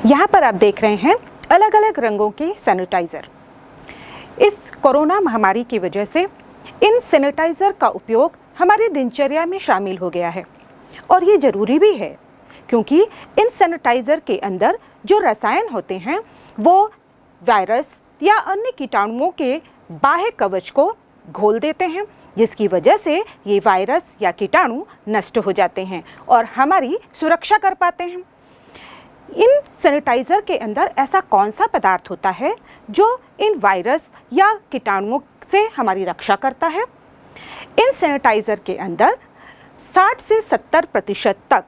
यहाँ पर आप देख रहे हैं अलग अलग रंगों के सैनिटाइज़र। इस कोरोना महामारी की वजह से इन सैनिटाइज़र का उपयोग हमारी दिनचर्या में शामिल हो गया है और ये ज़रूरी भी है, क्योंकि इन सैनिटाइज़र के अंदर जो रसायन होते हैं वो वायरस या अन्य कीटाणुओं के बाह्य कवच को घोल देते हैं, जिसकी वजह से ये वायरस या कीटाणु नष्ट हो जाते हैं और हमारी सुरक्षा कर पाते हैं। इन सैनिटाइज़र के अंदर ऐसा कौन सा पदार्थ होता है जो इन वायरस या कीटाणुओं से हमारी रक्षा करता है? इन सैनिटाइज़र के अंदर 60 से 70% तक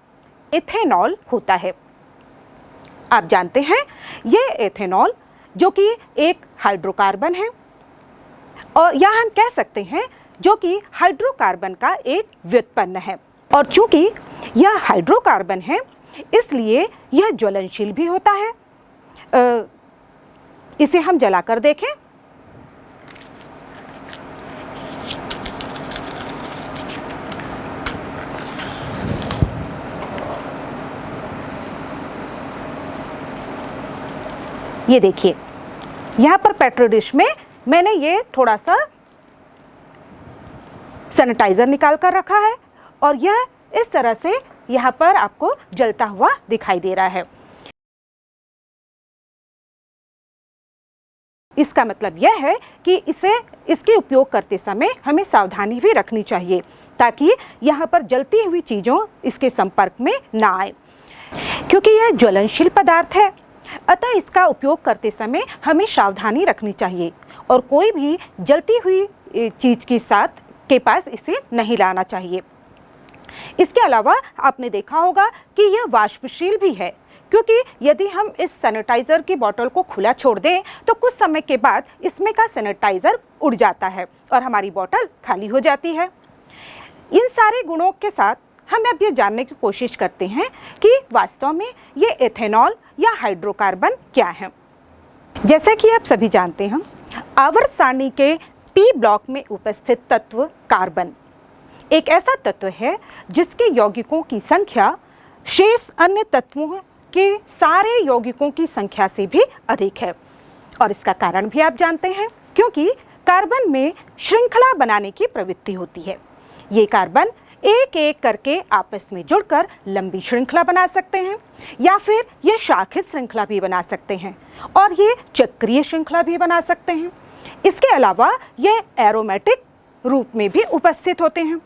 एथेनॉल होता है। आप जानते हैं ये एथेनॉल जो कि एक हाइड्रोकार्बन है और या हम कह सकते हैं जो कि हाइड्रोकार्बन का एक व्युत्पन्न है, और चूंकि यह हाइड्रोकार्बन है इसलिए यह ज्वलनशील भी होता है। इसे हम जलाकर देखें। ये देखिए, यहाँ पर पेट्रो डिश में मैंने ये थोड़ा सा सैनिटाइज़र निकाल कर रखा है और यह इस तरह से यहाँ पर आपको जलता हुआ दिखाई दे रहा है। इसका मतलब यह है कि इसके उपयोग करते समय हमें सावधानी भी रखनी चाहिए ताकि यहाँ पर जलती हुई चीज़ों इसके संपर्क में ना आए, क्योंकि यह ज्वलनशील पदार्थ है। अतः इसका उपयोग करते समय हमें सावधानी रखनी चाहिए और कोई भी जलती हुई चीज़ के पास इसे नहीं लाना चाहिए। इसके अलावा आपने देखा होगा कि यह वाष्पशील भी है, क्योंकि यदि हम इस सैनिटाइज़र की बोतल को खुला छोड़ दें तो कुछ समय के बाद इसमें का सैनिटाइज़र उड़ जाता है और हमारी बोतल खाली हो जाती है। इन सारे गुणों के साथ हम अब ये जानने की कोशिश करते हैं कि वास्तव में ये एथेनॉल या हाइड्रोकार्बन क्या है। जैसा कि आप सभी जानते हैं, आवर्त सारणी के पी ब्लॉक में उपस्थित तत्व कार्बन एक ऐसा तत्व है जिसके यौगिकों की संख्या शेष अन्य तत्वों के सारे यौगिकों की संख्या से भी अधिक है। और इसका कारण भी आप जानते हैं, क्योंकि कार्बन में श्रृंखला बनाने की प्रवृत्ति होती है। ये कार्बन एक एक करके आपस में जुड़कर लंबी श्रृंखला बना सकते हैं या फिर ये शाखित श्रृंखला भी बना सकते हैं और ये चक्रीय श्रृंखला भी बना सकते हैं। इसके अलावा ये एरोमेटिक रूप में भी उपस्थित होते हैं।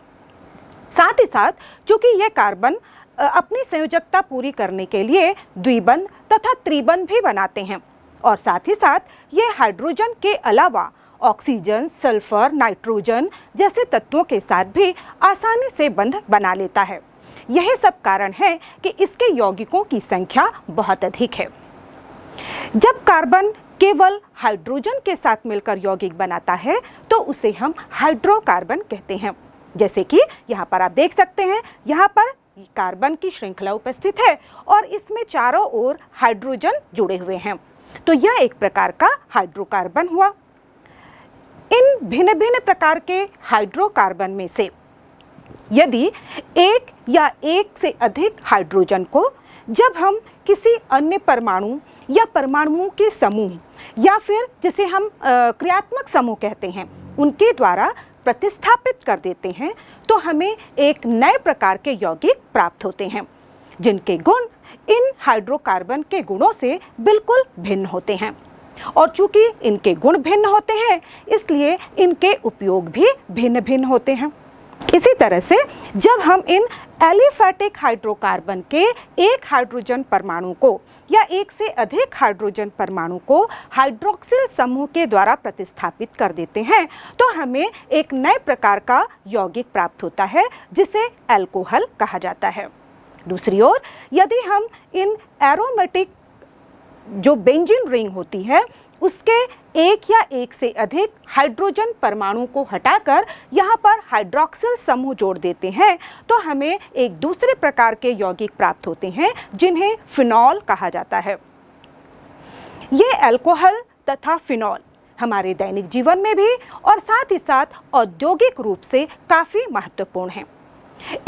साथ ही साथ चूंकि ये कार्बन अपनी संयोजकता पूरी करने के लिए द्विबंध तथा त्रिबंध भी बनाते हैं और साथ ही साथ ये हाइड्रोजन के अलावा ऑक्सीजन, सल्फर, नाइट्रोजन जैसे तत्वों के साथ भी आसानी से बंध बना लेता है। यही सब कारण है कि इसके यौगिकों की संख्या बहुत अधिक है। जब कार्बन केवल हाइड्रोजन के साथ मिलकर यौगिक बनाता है तो उसे हम हाइड्रोकार्बन कहते हैं। जैसे कि यहाँ पर आप देख सकते हैं, यहाँ पर कार्बन की श्रृंखला उपस्थित है और इसमें चारों ओर हाइड्रोजन जुड़े हुए हैं, तो यह एक प्रकार का हाइड्रोकार्बन हुआ। इन भिन्न भिन्न प्रकार के हाइड्रोकार्बन में से यदि एक या एक से अधिक हाइड्रोजन को जब हम किसी अन्य परमाणु या परमाणुओं के समूह या फिर जिसे हम क्रियात्मक समूह कहते हैं उनके द्वारा प्रतिस्थापित कर देते हैं तो हमें एक नए प्रकार के यौगिक प्राप्त होते हैं, जिनके गुण इन हाइड्रोकार्बन के गुणों से बिल्कुल भिन्न होते हैं। और चूंकि इनके गुण भिन्न होते हैं इसलिए इनके उपयोग भी भिन्न भिन्न होते हैं। इसी तरह से जब हम इन एलिफैटिक हाइड्रोकार्बन के एक हाइड्रोजन परमाणु को या एक से अधिक हाइड्रोजन परमाणु को हाइड्रोक्सिल समूह के द्वारा प्रतिस्थापित कर देते हैं तो हमें एक नए प्रकार का यौगिक प्राप्त होता है जिसे अल्कोहल कहा जाता है। दूसरी ओर यदि हम इन एरोमेटिक जो बेंजीन रिंग होती है उसके एक या एक से अधिक हाइड्रोजन परमाणु को हटाकर यहाँ पर हाइड्रोक्सिल समूह जोड़ देते हैं तो हमें एक दूसरे प्रकार के यौगिक प्राप्त होते हैं जिन्हें फिनॉल कहा जाता है। ये अल्कोहल तथा फिनॉल हमारे दैनिक जीवन में भी और साथ ही साथ औद्योगिक रूप से काफ़ी महत्वपूर्ण हैं।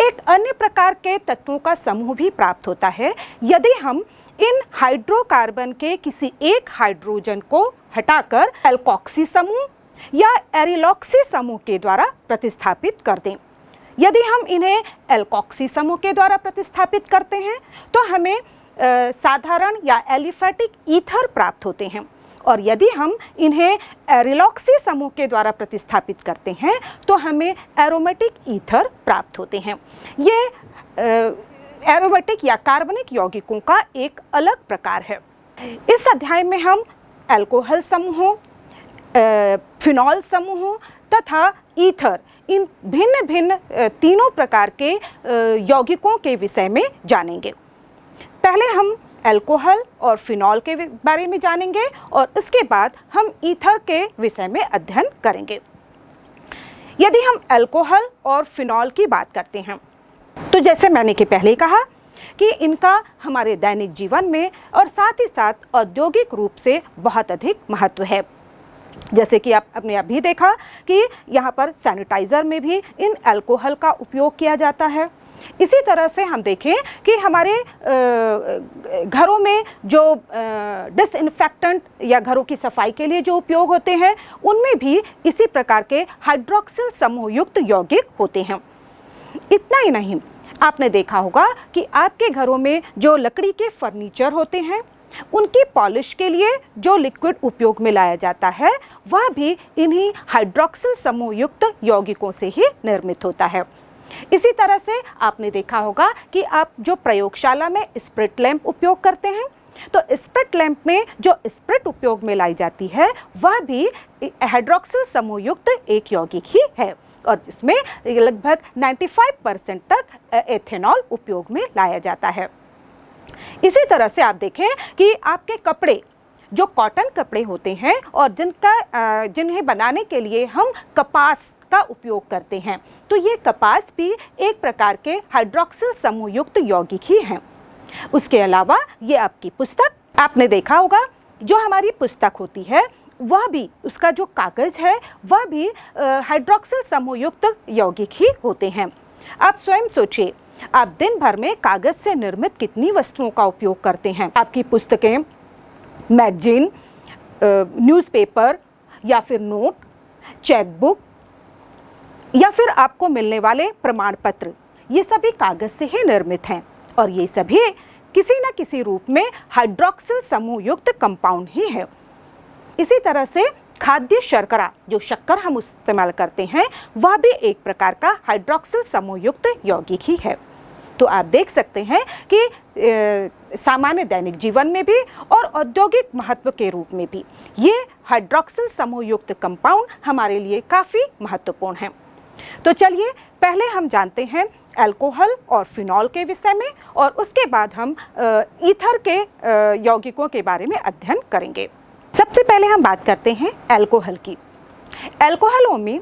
एक अन्य प्रकार के तत्वों का समूह भी प्राप्त होता है यदि हम इन हाइड्रोकार्बन के किसी एक हाइड्रोजन को हटाकर एल्कोक्सी समूह या एरिलॉक्सी समूह के द्वारा प्रतिस्थापित कर दें। यदि हम इन्हें एल्कोक्सी समूह के द्वारा प्रतिस्थापित करते हैं तो हमें साधारण या एलिफैटिक ईथर प्राप्त होते हैं, और यदि हम इन्हें एरिलॉक्सी समूह के द्वारा प्रतिस्थापित करते हैं तो हमें एरोमेटिक ईथर प्राप्त होते हैं। ये एरोमेटिक या कार्बनिक यौगिकों का एक अलग प्रकार है। इस अध्याय में हम अल्कोहल समूहों, फिनॉल समूहों तथा ईथर, इन भिन्न भिन्न तीनों प्रकार के यौगिकों के विषय में जानेंगे। पहले हम अल्कोहल और फिनॉल के बारे में जानेंगे और इसके बाद हम ईथर के विषय में अध्ययन करेंगे। यदि हम अल्कोहल और फिनॉल की बात करते हैं तो जैसे मैंने कि पहले कहा कि इनका हमारे दैनिक जीवन में और साथ ही साथ औद्योगिक रूप से बहुत अधिक महत्व है। जैसे कि आपने अभी देखा कि यहाँ पर सैनिटाइज़र में भी इन अल्कोहल का उपयोग किया जाता है। इसी तरह से हम देखें कि हमारे घरों में जो डिसइंफेक्टेंट या घरों की सफाई के लिए जो उपयोग होते हैं उनमें भी इसी प्रकार के हाइड्रोक्सिल समूह युक्त यौगिक होते हैं। इतना ही नहीं, आपने देखा होगा कि आपके घरों में जो लकड़ी के फर्नीचर होते हैं उनकी पॉलिश के लिए जो लिक्विड उपयोग में लाया जाता है वह भी इन्हीं हाइड्रोक्सिल समूह युक्त यौगिकों से ही निर्मित होता है। इसी तरह से आपने देखा होगा कि आप जो प्रयोगशाला में स्प्रिट लैंप उपयोग करते हैं तो स्प्रिट लैंप में जो स्प्रिट उपयोग में लाई जाती है वह भी हाइड्रोक्सिल समूह युक्त एक यौगिक ही है, और जिसमें लगभग 95% तक एथेनॉल उपयोग में लाया जाता है। इसी तरह से आप देखें कि आपके कपड़े, जो कॉटन कपड़े होते हैं और जिन्हें बनाने के लिए हम कपास का उपयोग करते हैं, तो ये कपास भी एक प्रकार के हाइड्रोक्सिल समूह युक्त यौगिक ही हैं। उसके अलावा ये आपकी पुस्तक, आपने देखा होगा जो हमारी पुस्तक होती है वह भी, उसका जो कागज़ है वह भी हाइड्रोक्सिल समूह युक्त यौगिक ही होते हैं। आप स्वयं सोचिए, आप दिन भर में कागज़ से निर्मित कितनी वस्तुओं का उपयोग करते हैं। आपकी पुस्तकें, मैगजीन, न्यूज़पेपर या फिर नोट, चेकबुक या फिर आपको मिलने वाले प्रमाण पत्र, ये सभी कागज़ से ही निर्मित हैं और ये सभी किसी न किसी रूप में हाइड्रोक्सिल समूह युक्त कंपाउंड ही है। इसी तरह से खाद्य शर्करा, जो शक्कर हम इस्तेमाल करते हैं, वह भी एक प्रकार का हाइड्रोक्सिल समूह युक्त यौगिक ही है। तो आप देख सकते हैं कि सामान्य दैनिक जीवन में भी और औद्योगिक महत्व के रूप में भी ये हाइड्रोक्सिल समूह युक्त कंपाउंड हमारे लिए काफ़ी महत्वपूर्ण हैं। तो चलिए पहले हम जानते हैं अल्कोहल और फिनॉल के विषय में और उसके बाद हम ईथर के यौगिकों के बारे में अध्ययन करेंगे। सबसे पहले हम बात करते हैं अल्कोहल की। अल्कोहलों में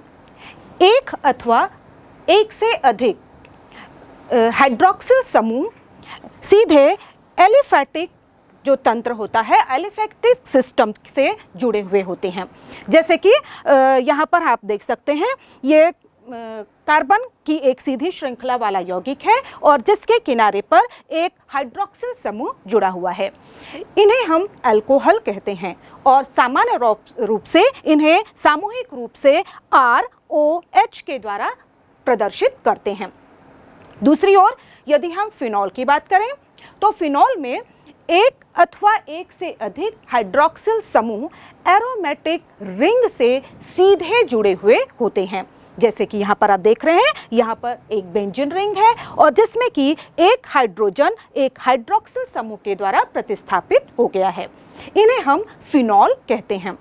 एक अथवा एक से अधिक हाइड्रोक्सिल समूह सीधे एलिफैटिक जो तंत्र होता है, एलिफैटिक सिस्टम से जुड़े हुए होते हैं। जैसे कि यहाँ पर आप देख सकते हैं, ये कार्बन की एक सीधी श्रृंखला वाला यौगिक है और जिसके किनारे पर एक हाइड्रोक्सिल समूह जुड़ा हुआ है। इन्हें हम अल्कोहल कहते हैं और सामान्य रूप से इन्हें सामूहिक रूप से ROH के द्वारा प्रदर्शित करते हैं। दूसरी ओर यदि हम फिनॉल की बात करें तो फिनॉल में एक अथवा एक से अधिक हाइड्रोक्सिल समूह एरोमेटिक रिंग से सीधे जुड़े हुए होते हैं। जैसे कि यहाँ पर आप देख रहे हैं, यहाँ पर एक बेंजीन रिंग है और जिसमें कि एक हाइड्रोजन एक हाइड्रोक्सिल समूह के द्वारा प्रतिस्थापित हो गया है। इन्हें हम फिनॉल कहते हैं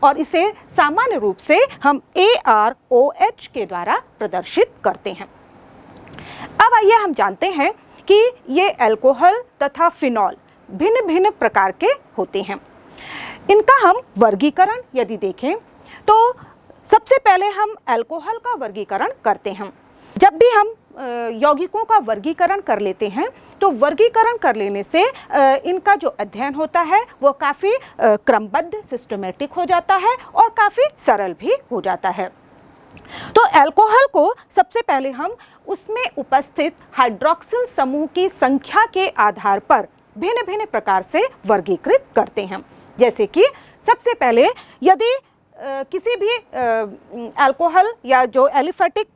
और इसे सामान्य रूप से हम AROH के द्वारा प्रदर्शित करते हैं। अब आइए हम जानते हैं कि ये अल्कोहल तथा फिनॉल भिन्न भिन्न प्रकार के होते हैं। इनका हम वर्गीकरण यदि देखें तो सबसे पहले हम अल्कोहल का वर्गीकरण करते हैं। जब भी हम यौगिकों का वर्गीकरण कर लेते हैं तो वर्गीकरण कर लेने से इनका जो अध्ययन होता है वो काफ़ी क्रमबद्ध, सिस्टमेटिक हो जाता है और काफ़ी सरल भी हो जाता है। तो अल्कोहल को सबसे पहले हम उसमें उपस्थित हाइड्रोक्सिल समूह की संख्या के आधार पर भिन्न भिन्न प्रकार से वर्गीकृत करते हैं। जैसे कि सबसे पहले यदि किसी भी अल्कोहल या जो एलिफेटिक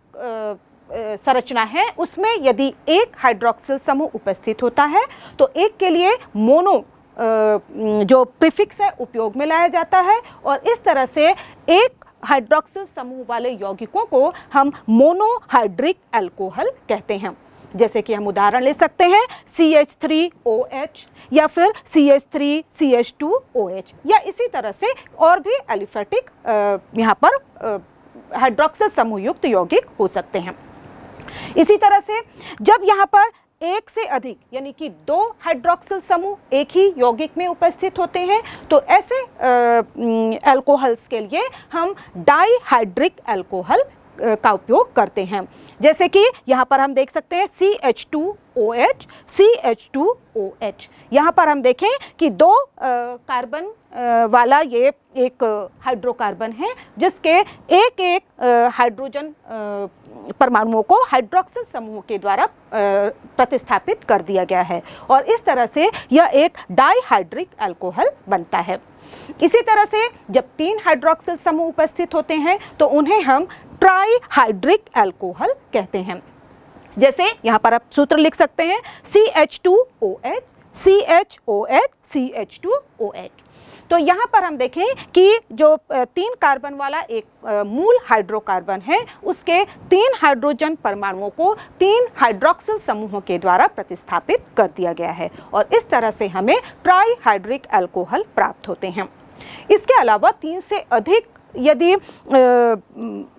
संरचना है उसमें यदि एक हाइड्रोक्सिल समूह उपस्थित होता है तो एक के लिए मोनो जो प्रीफिक्स है उपयोग में लाया जाता है और इस तरह से एक हाइड्रोक्सिल समूह वाले यौगिकों को हम मोनोहाइड्रिक अल्कोहल कहते हैं। जैसे कि हम उदाहरण ले सकते हैं CH3OH या फिर CH3CH2OH या इसी तरह से और भी एलिफेटिक यहाँ पर हाइड्रोक्सिल समूह युक्त यौगिक हो सकते हैं। इसी तरह से जब यहाँ पर एक से अधिक यानी कि 2 हाइड्रोक्सिल समूह एक ही यौगिक में उपस्थित होते हैं तो ऐसे अल्कोहल्स के लिए हम डाइहाइड्रिक अल्कोहल का उपयोग करते हैं। जैसे कि यहाँ पर हम देख सकते हैं CH2OH CH2OH। यहाँ पर हम देखें कि 2 कार्बन वाला ये एक हाइड्रोकार्बन है जिसके एक एक हाइड्रोजन परमाणुओं को हाइड्रोक्सिल समूह के द्वारा प्रतिस्थापित कर दिया गया है और इस तरह से यह एक डाइहाइड्रिक अल्कोहल बनता है। इसी तरह से जब 3 हाइड्रोक्सिल समूह उपस्थित होते हैं तो उन्हें हम ट्राइहाइड्रिक अल्कोहल कहते हैं। जैसे यहाँ पर आप सूत्र लिख सकते हैं CH2OH CHOH CH2OH। तो यहाँ पर हम देखें कि जो 3 कार्बन वाला एक मूल हाइड्रोकार्बन है उसके 3 हाइड्रोजन परमाणुओं को 3 हाइड्रोक्सिल समूहों के द्वारा प्रतिस्थापित कर दिया गया है और इस तरह से हमें ट्राइहाइड्रिक अल्कोहल प्राप्त होते हैं। इसके अलावा 3 से अधिक यदि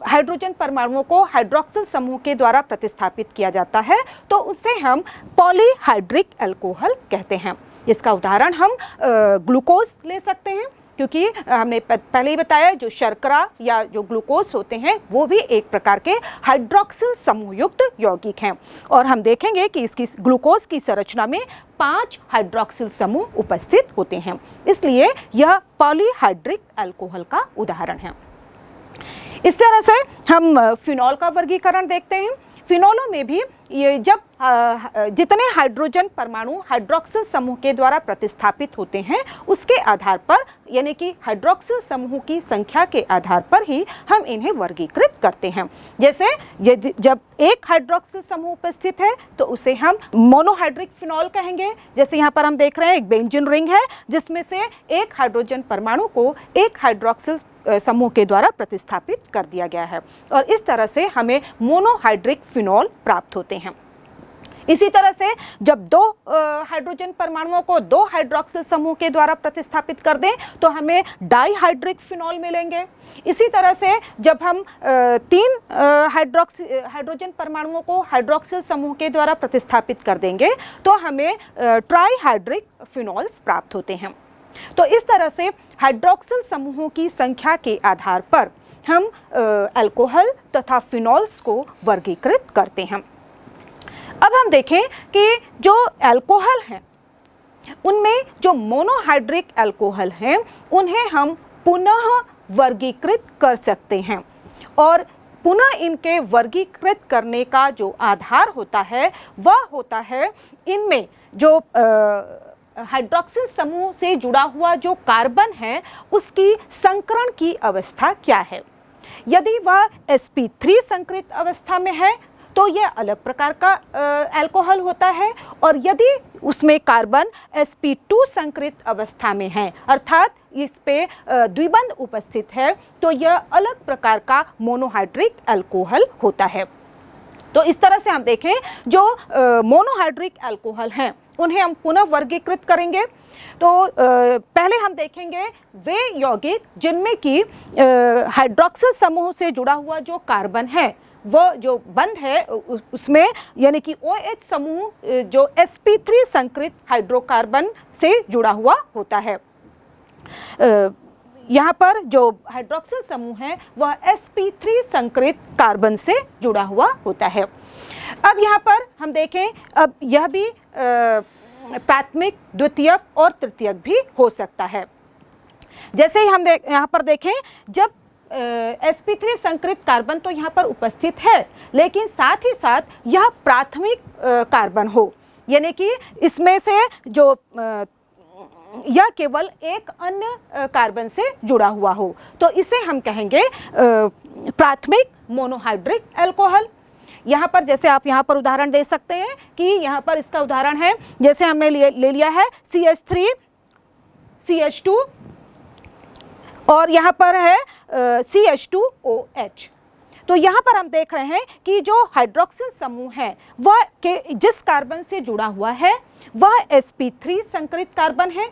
हाइड्रोजन परमाणुओं को हाइड्रोक्सिल समूह के द्वारा प्रतिस्थापित किया जाता है तो उसे हम पॉलीहाइड्रिक अल्कोहल कहते हैं। इसका उदाहरण हम ग्लूकोज ले सकते हैं क्योंकि हमने पहले ही बताया जो शर्करा या जो ग्लूकोज होते हैं वो भी एक प्रकार के हाइड्रोक्सिल समूह युक्त यौगिक हैं और हम देखेंगे कि इसकी ग्लूकोज की संरचना में 5 हाइड्रोक्सिल समूह उपस्थित होते हैं, इसलिए यह पॉलीहाइड्रिक अल्कोहल का उदाहरण है। इस तरह से हम फिनॉल का वर्गीकरण देखते हैं। फिनॉलों में भी ये जब जितने हाइड्रोजन परमाणु हाइड्रोक्सिल समूह के द्वारा प्रतिस्थापित होते हैं उसके आधार पर यानी कि हाइड्रोक्सिल समूह की संख्या के आधार पर ही हम इन्हें वर्गीकृत करते हैं। जैसे जब एक हाइड्रोक्सिल समूह उपस्थित है तो उसे हम मोनोहाइड्रिक फिनॉल कहेंगे। जैसे यहाँ पर हम देख रहे हैं एक बेंजीन रिंग है जिसमें से एक हाइड्रोजन परमाणु को एक हाइड्रोक्सिल समूह के द्वारा प्रतिस्थापित कर दिया गया है और इस तरह से हमें मोनोहाइड्रिक फिनॉल प्राप्त होते हैं। इसी तरह से जब 2 हाइड्रोजन परमाणुओं को 2 हाइड्रोक्सिल समूह के द्वारा प्रतिस्थापित कर दें तो हमें डाइहाइड्रिक फिनॉल मिलेंगे। इसी तरह से जब हम 3 हाइड्रोजन परमाणुओं को हाइड्रोक्सिल समूह के द्वारा प्रतिस्थापित कर देंगे तो हमें ट्राइहाइड्रिक फिनॉल्स प्राप्त होते हैं। तो इस तरह से हाइड्रोक्सिल समूहों की संख्या के आधार पर हम अल्कोहल तथा फिनॉल्स को वर्गीकृत करते हैं। अब हम देखें कि जो अल्कोहल हैं उनमें जो मोनोहाइड्रिक अल्कोहल हैं उन्हें हम पुनः वर्गीकृत कर सकते हैं और पुनः इनके वर्गीकृत करने का जो आधार होता है वह होता है इनमें जो हाइड्रोक्सिल समूह से जुड़ा हुआ जो कार्बन है उसकी संकरण की अवस्था क्या है। यदि वह sp3 संकरित अवस्था में है तो यह अलग प्रकार का अल्कोहल होता है और यदि उसमें कार्बन sp2 संकरित अवस्था में है अर्थात इस पे द्विबंध उपस्थित है तो यह अलग प्रकार का मोनोहाइड्रिक अल्कोहल होता है। तो इस तरह से हम देखें जो मोनोहाइड्रिक अल्कोहल हैं उन्हें हम पुनः वर्गीकृत करेंगे। तो पहले हम देखेंगे वे यौगिक जिनमें कि हाइड्रोक्सिल समूह से जुड़ा हुआ जो कार्बन है वह जो बंध है उसमें यानी कि OH समूह जो sp3 संकरित हाइड्रोकार्बन से जुड़ा हुआ होता है। यहाँ पर जो हाइड्रोक्सिल समूह है वह sp3 संकरित कार्बन से जुड़ा हुआ होता है। अब यहाँ पर हम देखें अब यह भी प्राथमिक द्वितीयक और तृतीयक भी हो सकता है। जैसे ही हम यहाँ पर देखें जब sp3 संकरित कार्बन तो यहाँ पर उपस्थित है, लेकिन साथ ही साथ यह प्राथमिक कार्बन हो, यानी कि इसमें से जो यह केवल एक अन्य कार्बन से जुड़ा हुआ हो, तो इसे हम कहेंगे प्राथमिक मोनोहाइड्रिक अल्कोहल। यहाँ पर जैसे आप यहाँ पर उदाहरण दे सकते हैं कि यहाँ पर इसका उदाहरण है, जैसे हमने ले लिया है CH3 CH2 और यहाँ पर है CH2OH। तो यहाँ पर हम देख रहे हैं कि जो हाइड्रोक्सिल समूह है वह के जिस कार्बन से जुड़ा हुआ है वह sp3 संकरित कार्बन है,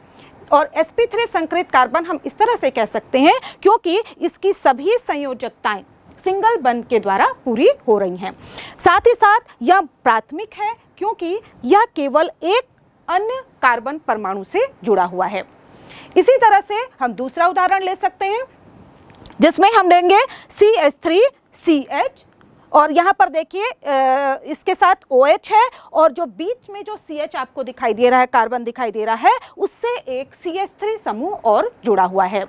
और sp3 संकरित कार्बन हम इस तरह से कह सकते हैं क्योंकि इसकी सभी संयोजकताएं सिंगल बंध के द्वारा पूरी हो रही हैं। साथ ही साथ यह प्राथमिक है क्योंकि यह केवल एक अन्य कार्बन परमाणु से जुड़ा हुआ है। इसी तरह से हम दूसरा उदाहरण ले सकते हैं जिसमें हम लेंगे CH3CH और यहाँ पर देखिए इसके साथ OH है और जो बीच में जो CH आपको दिखाई दे रहा है, कार्बन दिखाई दे रहा है, उससे एक CH3 समूह और जुड़ा हुआ है।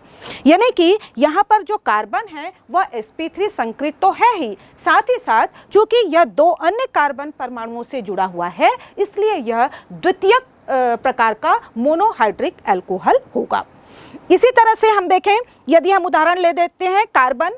यानी कि यहाँ पर जो कार्बन है वह sp3 संकरित तो है ही, साथ ही साथ चूंकि यह दो अन्य कार्बन परमाणुओं से जुड़ा हुआ है, इसलिए यह द्वितीयक प्रकार का मोनोहाइड्रिक अल्कोहल होगा। इसी तरह से हम देखें, यदि हम उदाहरण ले देते हैं कार्बन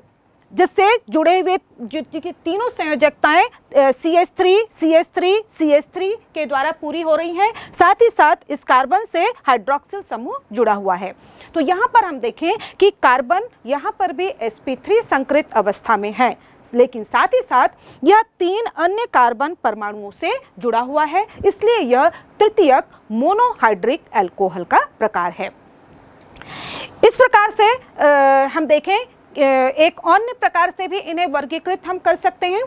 जिससे जुड़े हुए जिनकी तीनों संयोजकताएं CH3 CH3 CH3 के द्वारा पूरी हो रही हैं, साथ ही साथ इस कार्बन से हाइड्रोक्सिल समूह जुड़ा हुआ है। तो यहाँ पर हम देखें कि कार्बन यहाँ पर भी sp3 संकरित अवस्था में है, लेकिन साथ ही साथ यह तीन अन्य कार्बन परमाणुओं से जुड़ा हुआ है, इसलिए यह तृतीयक मोनोहाइड्रिक अल्कोहल का प्रकार है। इस प्रकार से हम देखें एक अन्य प्रकार से भी इन्हें वर्गीकृत हम कर सकते हैं।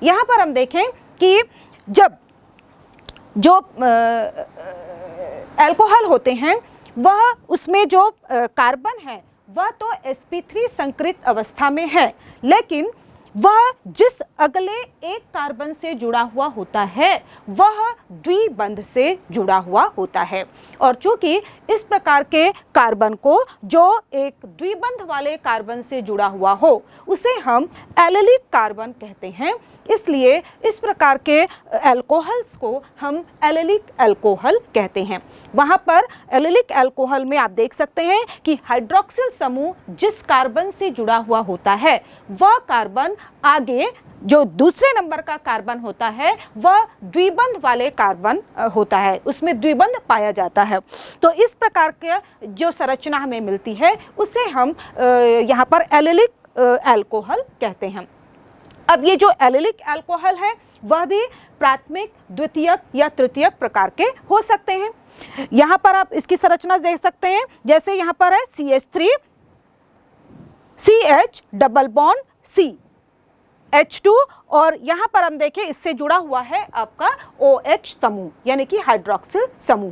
यहाँ पर हम देखें कि जब जो अल्कोहल होते हैं वह उसमें जो कार्बन है वह तो sp3 संकरित अवस्था में है, लेकिन वह जिस अगले एक कार्बन से जुड़ा हुआ होता है वह द्विबंध से जुड़ा हुआ होता है, और चूंकि इस प्रकार के कार्बन को जो एक द्विबंध वाले कार्बन से जुड़ा हुआ हो उसे हम एलिलिक कार्बन कहते हैं, इसलिए इस प्रकार के अल्कोहल्स को हम एलिलिक अल्कोहल कहते हैं। वहाँ पर एलिलिक अल्कोहल में आप देख सकते हैं कि हाइड्रोक्सिल समूह जिस कार्बन से जुड़ा हुआ होता है वह कार्बन आगे जो दूसरे नंबर का कार्बन होता है वह द्विबंध वाले कार्बन होता है, उसमें द्विबंध पाया जाता है। तो इस प्रकार के जो संरचना हमें मिलती है उसे हम यहाँ पर एलिलिक अल्कोहल कहते हैं। अब ये जो एलिलिक अल्कोहल है वह भी प्राथमिक, द्वितीयक या तृतीयक प्रकार के हो सकते हैं। यहाँ पर आप इसकी संरचना देख सकते हैं, जैसे यहाँ पर है CH3 CH double bond C H2 और यहाँ पर हम देखें इससे जुड़ा हुआ है आपका OH समूह यानी कि हाइड्रोक्सिल समूह।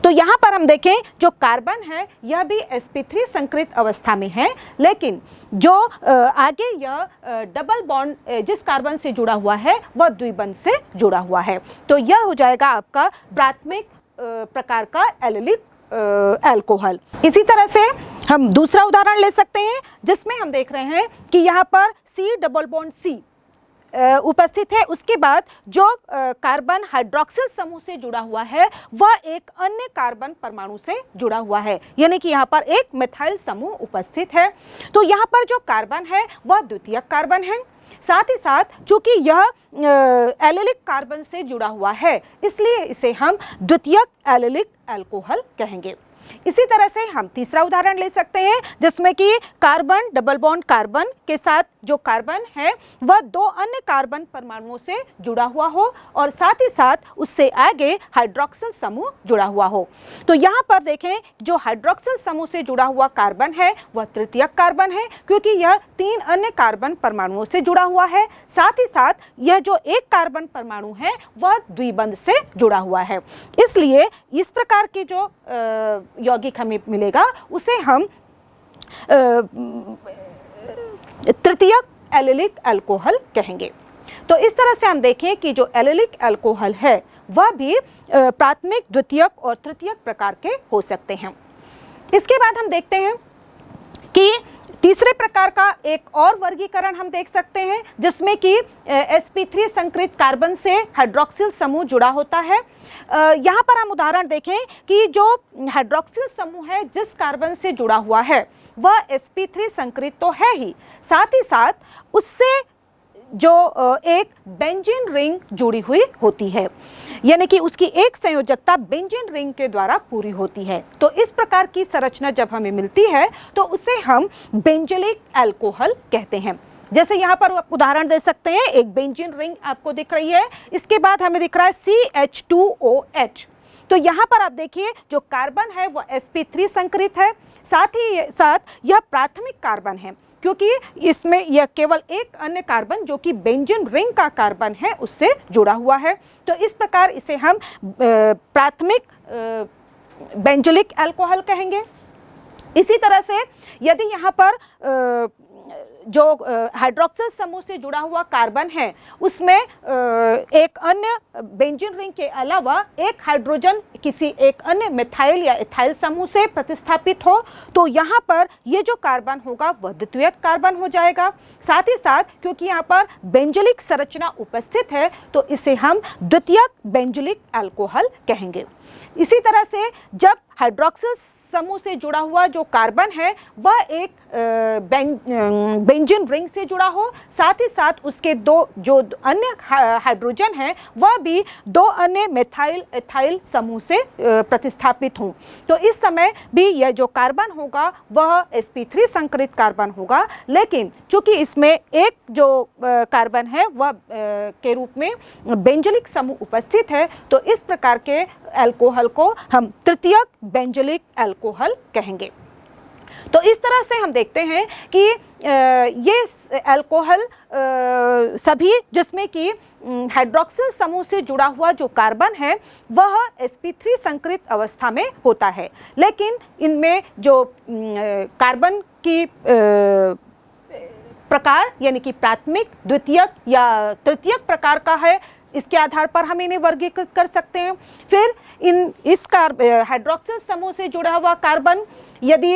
तो यहाँ पर हम देखें जो कार्बन है यह भी sp3 संकरित अवस्था में है, लेकिन जो आगे यह डबल बॉन्ड जिस कार्बन से जुड़ा हुआ है वह द्विबंध से जुड़ा हुआ है। तो यह हो जाएगा आपका प्राथमिक प्रकार का एलिलिक अल्कोहल। इसी तरह से हम दूसरा उदाहरण ले सकते हैं जिसमें हम देख रहे हैं कि यहाँ पर C डबल बॉन्ड C उपस्थित है, उसके बाद जो कार्बन हाइड्रोक्सिल समूह से जुड़ा हुआ है वह एक अन्य कार्बन परमाणु से जुड़ा हुआ है, यानी कि यहाँ पर एक मिथाइल समूह उपस्थित है। तो यहाँ पर जो कार्बन है वह द्वितीयक कार्बन है, साथ ही साथ चूंकि यह एलिलिक कार्बन से जुड़ा हुआ है इसलिए इसे हम द्वितीयक एलिलिक अल्कोहल कहेंगे। इसी तरह से हम तीसरा उदाहरण ले सकते हैं जिसमें कि कार्बन डबल बॉन्ड कार्बन के साथ जो कार्बन है वह दो अन्य कार्बन परमाणुओं से जुड़ा हुआ हो और साथ ही साथ उससे आगे हाइड्रोक्सिल समूह जुड़ा हुआ हो। तो यहाँ पर देखें जो हाइड्रोक्सिल समूह से जुड़ा हुआ कार्बन है वह तृतीयक कार्बन है क्योंकि यह तीन अन्य कार्बन परमाणुओं से जुड़ा हुआ है, साथ ही साथ यह जो एक कार्बन परमाणु है वह द्विबंध से जुड़ा हुआ है, इसलिए इस प्रकार की जो यौगिक हमें मिलेगा उसे हम तृतीयक एलिलिक अल्कोहल कहेंगे। तो इस तरह से हम देखें कि जो एलिलिक अल्कोहल है वह भी प्राथमिक, द्वितीयक और तृतीयक प्रकार के हो सकते हैं। इसके बाद हम देखते हैं कि तीसरे प्रकार का एक और वर्गीकरण हम देख सकते हैं जिसमें कि sp3 संकरित कार्बन से हाइड्रोक्सिल समूह जुड़ा होता है। यहाँ पर हम उदाहरण देखें कि जो हाइड्रोक्सिल समूह है जिस कार्बन से जुड़ा हुआ है वह sp3 संकरित तो है ही, साथ ही साथ उससे जो एक बेंजीन रिंग जुड़ी हुई होती है, यानी कि उसकी एक संयोजकता बेंजीन रिंग के द्वारा पूरी होती है। तो इस प्रकार की संरचना जब हमें मिलती है तो उसे हम बेंजोइक अल्कोहल कहते हैं। जैसे यहाँ पर उदाहरण दे सकते हैं, एक बेंजीन रिंग आपको दिख रही है, इसके बाद हमें दिख रहा है CH2OH। तो यहाँ पर आप देखिए जो कार्बन है वो sp3 संकरित है, साथ ही साथ यह प्राथमिक कार्बन है क्योंकि इसमें यह केवल एक अन्य कार्बन जो कि बेंजीन रिंग का कार्बन है उससे जुड़ा हुआ है। तो इस प्रकार इसे हम प्राथमिक बेंजोइक अल्कोहल कहेंगे। इसी तरह से यदि यहाँ पर जो हाइड्रोक्सिल समूह से जुड़ा हुआ कार्बन है उसमें एक अन्य बेंजीन रिंग के अलावा एक हाइड्रोजन किसी एक अन्य मिथाइल या इथाइल समूह से प्रतिस्थापित हो तो यहाँ पर ये जो कार्बन होगा वह द्वितीयक कार्बन हो जाएगा। साथ ही साथ क्योंकि यहाँ पर बेंजोइक संरचना उपस्थित है तो इसे हम द्वितीयक बेंजोइक अल्कोहल कहेंगे। इसी तरह से जब हाइड्रोक्सिल समूह से जुड़ा हुआ जो कार्बन है वह एक बेंजीन रिंग से जुड़ा हो, साथ ही साथ उसके दो जो अन्य हाइड्रोजन हैं वह भी दो अन्य मिथाइल इथाइल समूह से प्रतिस्थापित हों, तो इस समय भी यह जो कार्बन होगा वह sp3 संकरित कार्बन होगा। लेकिन चूंकि इसमें एक जो कार्बन है वह के रूप में बेंजोइक समूह उपस्थित है तो इस प्रकार के अल्कोहल को हम तृतीयक बेंजोइक अल्कोहल कहेंगे। तो इस तरह से हम देखते हैं कि ये अल्कोहल सभी जिसमें कि हाइड्रोक्सिल समूह से जुड़ा हुआ जो कार्बन है वह sp3 संकरित अवस्था में होता है, लेकिन इनमें जो कार्बन की प्रकार यानी कि प्राथमिक, द्वितीयक या तृतीयक प्रकार का है, इसके आधार पर हम इन्हें वर्गीकृत कर सकते हैं। फिर इस हाइड्रोक्सिल समूह से जुड़ा हुआ कार्बन यदि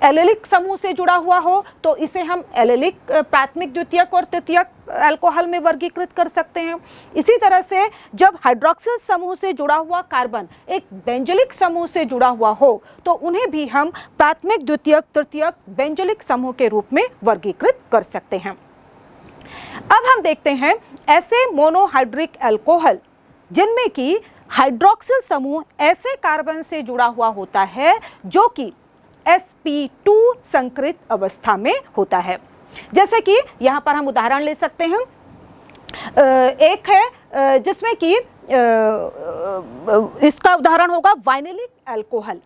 एलिलिक समूह से जुड़ा हुआ हो तो इसे हम एलिलिक प्राथमिक, द्वितीयक और तृतीयक अल्कोहल में वर्गीकृत कर सकते हैं। इसी तरह से जब हाइड्रोक्सिल समूह से जुड़ा हुआ कार्बन एक बेंजोइक समूह से जुड़ा हुआ हो तो उन्हें भी हम प्राथमिक, द्वितीयक, तृतीयक बेंजोइक समूह के रूप में वर्गीकृत कर सकते हैं। अब हम देखते हैं ऐसे मोनोहाइड्रिक अल्कोहल जिनमें कि हाइड्रोक्सिल समूह ऐसे कार्बन से जुड़ा हुआ होता है जो कि sp2 संकरित अवस्था में होता है। जैसे कि यहाँ पर हम उदाहरण ले सकते हैं, एक है जिसमें कि इसका उदाहरण होगा वाइनिलिक अल्कोहल।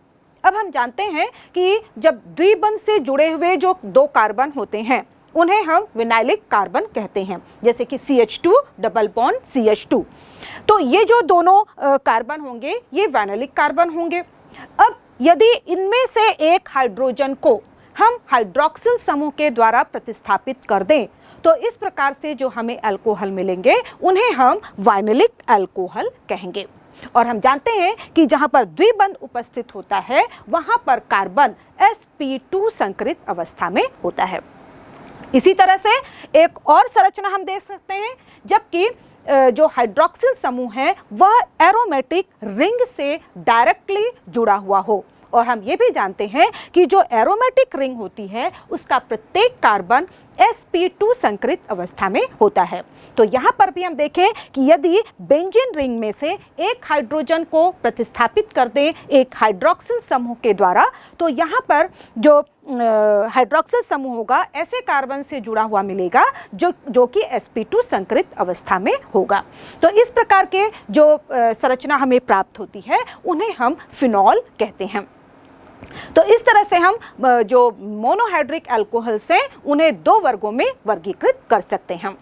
अब हम जानते हैं कि जब द्विबंध से जुड़े हुए जो दो कार्बन होते हैं उन्हें हम विनाइलिक कार्बन कहते हैं, जैसे कि CH2 डबल बॉन्ड CH2। तो ये जो दोनों कार्बन होंगे ये विनाइलिक कार्बन होंगे। अब यदि इनमें से एक हाइड्रोजन को हम हाइड्रोक्सिल समूह के द्वारा प्रतिस्थापित कर दें तो इस प्रकार से जो हमें अल्कोहल मिलेंगे उन्हें हम वाइनिलिक अल्कोहल कहेंगे। और हम जानते हैं कि जहां पर द्विबंध उपस्थित होता है वहां पर कार्बन sp2 संकरित अवस्था में होता है। इसी तरह से एक और संरचना हम देख सकते हैं, जबकि जो हाइड्रोक्सिल समूह है वह एरोमेटिक रिंग से डायरेक्टली जुड़ा हुआ हो। और हम ये भी जानते हैं कि जो एरोमेटिक रिंग होती है उसका प्रत्येक कार्बन sp2 संकरित अवस्था में होता है। तो यहाँ पर भी हम देखें कि यदि बेंजीन रिंग में से एक हाइड्रोजन को प्रतिस्थापित कर दें एक हाइड्रोक्सिल समूह के द्वारा तो यहाँ पर जो हाइड्रोक्सिल समूह होगा ऐसे कार्बन से जुड़ा हुआ मिलेगा जो कि sp2 संकरित अवस्था में होगा। तो इस प्रकार के जो संरचना हमें प्राप्त होती है उन्हें हम फिनॉल कहते हैं। तो इस तरह से हम जो मोनोहाइड्रिक अल्कोहल्स हैं उन्हें दो वर्गों में वर्गीकृत कर सकते हैं।